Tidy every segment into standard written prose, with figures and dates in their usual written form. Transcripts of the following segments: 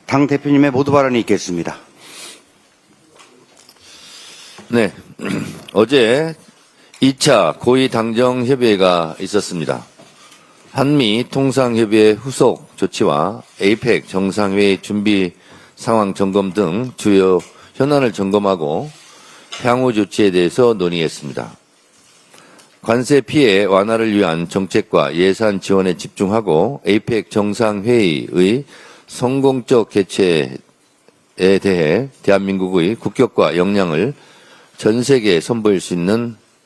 당 대표님의 모두 발언이 있겠습니다. 네. 어제 2차 고위 당정 협의회가 있었습니다. 한미 통상협의회 후속 조치와 APEC 정상회의 준비 상황 점검 등 주요 현안을 점검하고 향후 조치에 대해서 논의했습니다. 관세 피해 완화를 위한 정책과 예산 지원에 집중하고 APEC 정상회의의 성공적 개최에 대해 대한민국의 국격과 역량을 전 세계에 선보일 수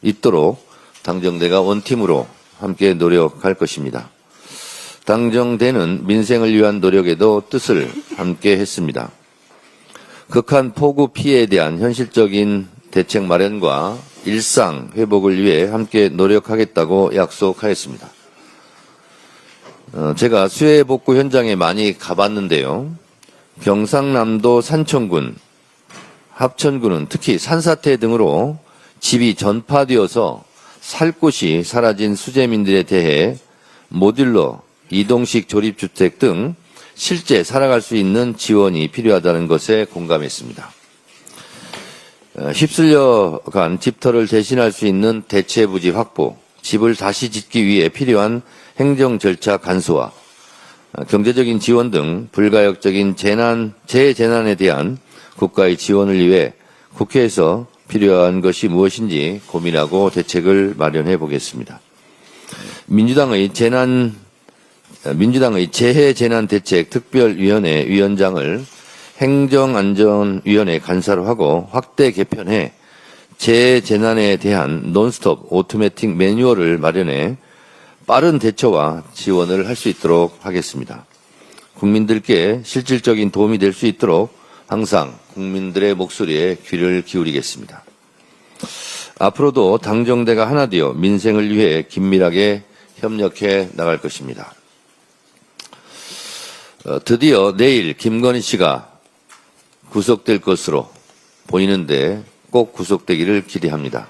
있도록 당정대가 원팀으로 함께 노력할 것입니다. 당정대는 민생을 위한 노력에도 뜻을 함께 했습니다. 극한 폭우 피해에 대한 현실적인 대책 마련과 일상 회복을 위해 함께 노력하겠다고 약속하였습니다. 제가 수해 복구 현장에 많이 가봤는데요. 경상남도 산청군, 합천군은 특히 산사태 등으로 집이 전파되어서 살 곳이 사라진 수재민들에 대해 모듈러, 이동식 조립주택 등 실제 살아갈 수 있는 지원이 필요하다는 것에 공감했습니다. 휩쓸려간 집터를 대신할 수 있는 대체부지 확보, 집을 다시 짓기 위해 필요한 행정 절차 간소화, 경제적인 지원 등 불가역적인 재재난에 대한 국가의 지원을 위해 국회에서 필요한 것이 무엇인지 고민하고 대책을 마련해 보겠습니다. 민주당의 재해재난대책특별위원회 위원장을 행정안전위원회 간사로 하고 확대 개편해 재해재난에 대한 논스톱 오토매틱 매뉴얼을 마련해 빠른 대처와 지원을 할 수 있도록 하겠습니다. 국민들께 실질적인 도움이 될 수 있도록 항상 국민들의 목소리에 귀를 기울이겠습니다. 앞으로도 당정대가 하나 되어 민생을 위해 긴밀하게 협력해 나갈 것입니다. 드디어 내일 김건희 씨가 구속될 것으로 보이는데 꼭 구속되기를 기대합니다.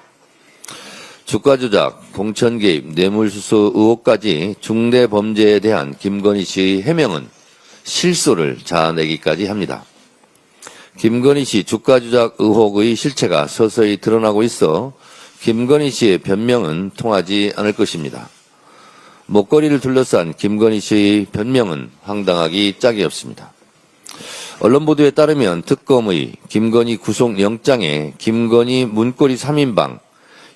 주가 조작, 공천 개입, 뇌물수수 의혹까지 중대 범죄에 대한 김건희 씨의 해명은 실소를 자아내기까지 합니다. 김건희 씨 주가 조작 의혹의 실체가 서서히 드러나고 있어 김건희 씨의 변명은 통하지 않을 것입니다. 목걸이를 둘러싼 김건희 씨의 변명은 황당하기 짝이 없습니다. 언론 보도에 따르면 특검의 김건희 구속영장에 김건희 문고리 3인방,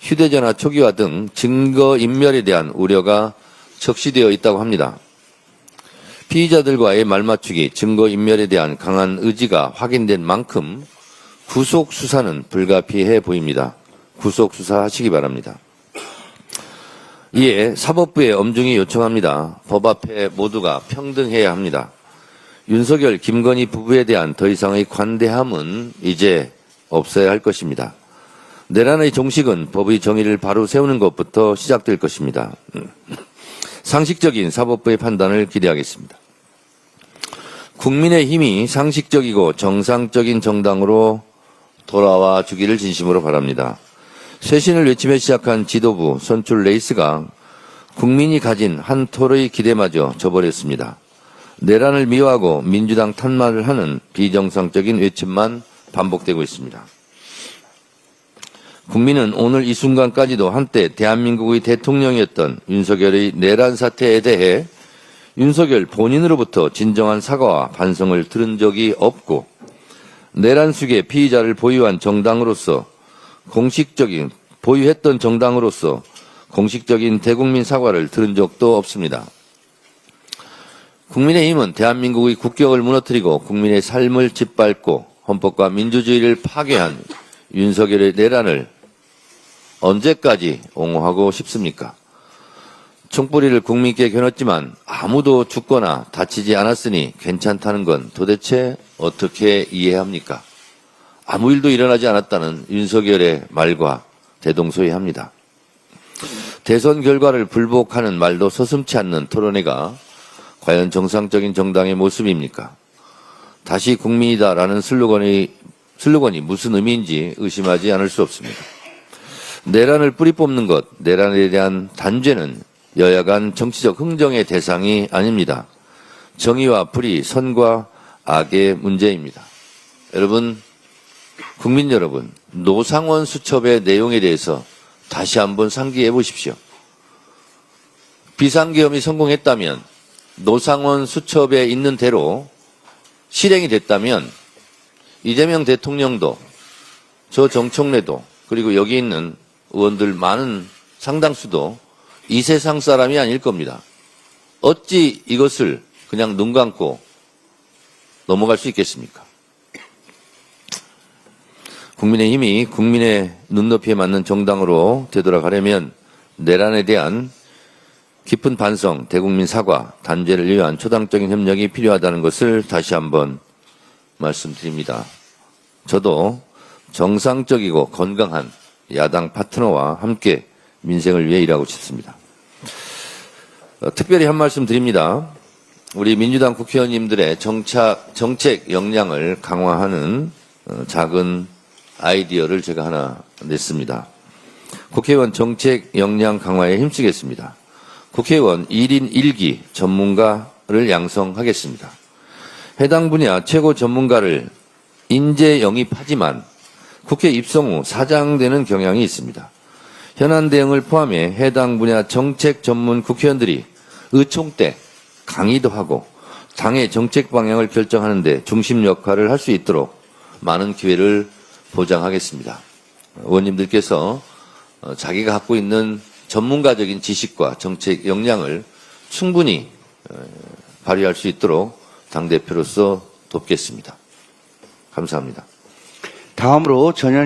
휴대전화 초기화 등 증거인멸에 대한 우려가 적시되어 있다고 합니다. 피의자들과의 말맞추기, 증거인멸에 대한 강한 의지가 확인된 만큼 구속수사는 불가피해 보입니다. 구속수사하시기 바랍니다. 이에 사법부에 엄중히 요청합니다. 법 앞에 모두가 평등해야 합니다. 윤석열, 김건희 부부에 대한 더 이상의 관대함은 이제 없어야 할 것입니다. 내란의 종식은 법의 정의를 바로 세우는 것부터 시작될 것입니다. 상식적인 사법부의 판단을 기대하겠습니다. 국민의힘이 상식적이고 정상적인 정당으로 돌아와 주기를 진심으로 바랍니다. 쇄신을 외치며 시작한 지도부 선출 레이스가 국민이 가진 한 톨의 기대마저 저버렸습니다. 내란을 미워하고 민주당 탄말을 하는 비정상적인 외침만 반복되고 있습니다. 국민은 오늘 이 순간까지도 한때 대한민국의 대통령이었던 윤석열의 내란 사태에 대해 윤석열 본인으로부터 진정한 사과와 반성을 들은 적이 없고 내란 수계 피의자를 보유한 정당으로서 보유했던 정당으로서 공식적인 대국민 사과를 들은 적도 없습니다. 국민의힘은 대한민국의 국격을 무너뜨리고 국민의 삶을 짓밟고 헌법과 민주주의를 파괴한 윤석열의 내란을 언제까지 옹호하고 싶습니까? 총뿌리를 국민께 겨눴지만 아무도 죽거나 다치지 않았으니 괜찮다는 건 도대체 어떻게 이해합니까? 아무 일도 일어나지 않았다는 윤석열의 말과 대동소이합니다. 대선 결과를 불복하는 말도 서슴지 않는 토론회가 과연 정상적인 정당의 모습입니까? 다시 국민이다라는 슬로건이 무슨 의미인지 의심하지 않을 수 없습니다. 내란을 뿌리 뽑는 것, 내란에 대한 단죄는 여야 간 정치적 흥정의 대상이 아닙니다. 정의와 불의, 선과 악의 문제입니다. 여러분, 국민 여러분, 노상원 수첩의 내용에 대해서 다시 한번 상기해 보십시오. 비상계엄이 성공했다면, 노상원 수첩에 있는 대로 실행이 됐다면 이재명 대통령도 저 정청래도 그리고 여기 있는 의원들 많은 상당수도 이 세상 사람이 아닐 겁니다. 어찌 이것을 그냥 눈 감고 넘어갈 수 있겠습니까? 국민의힘이 국민의 눈높이에 맞는 정당으로 되돌아가려면 내란에 대한 깊은 반성, 대국민 사과, 단죄를 위한 초당적인 협력이 필요하다는 것을 다시 한번 말씀드립니다. 저도 정상적이고 건강한 야당 파트너와 함께 민생을 위해 일하고 싶습니다. 특별히 한 말씀 드립니다. 우리 민주당 국회의원님들의 정책 역량을 강화하는 작은 아이디어를 제가 하나 냈습니다. 국회의원 정책 역량 강화에 힘쓰겠습니다. 국회의원 1인 1기 전문가를 양성하겠습니다. 해당 분야 최고 전문가를 인재 영입하지만 국회 입성 후 사장되는 경향이 있습니다. 현안 대응을 포함해 해당 분야 정책 전문 국회의원들이 의총 때 강의도 하고 당의 정책 방향을 결정하는 데 중심 역할을 할 수 있도록 많은 기회를 보장하겠습니다. 의원님들께서 자기가 갖고 있는 전문가적인 지식과 정책 역량을 충분히 발휘할 수 있도록 당대표로서 돕겠습니다. 감사합니다. 다음으로 전현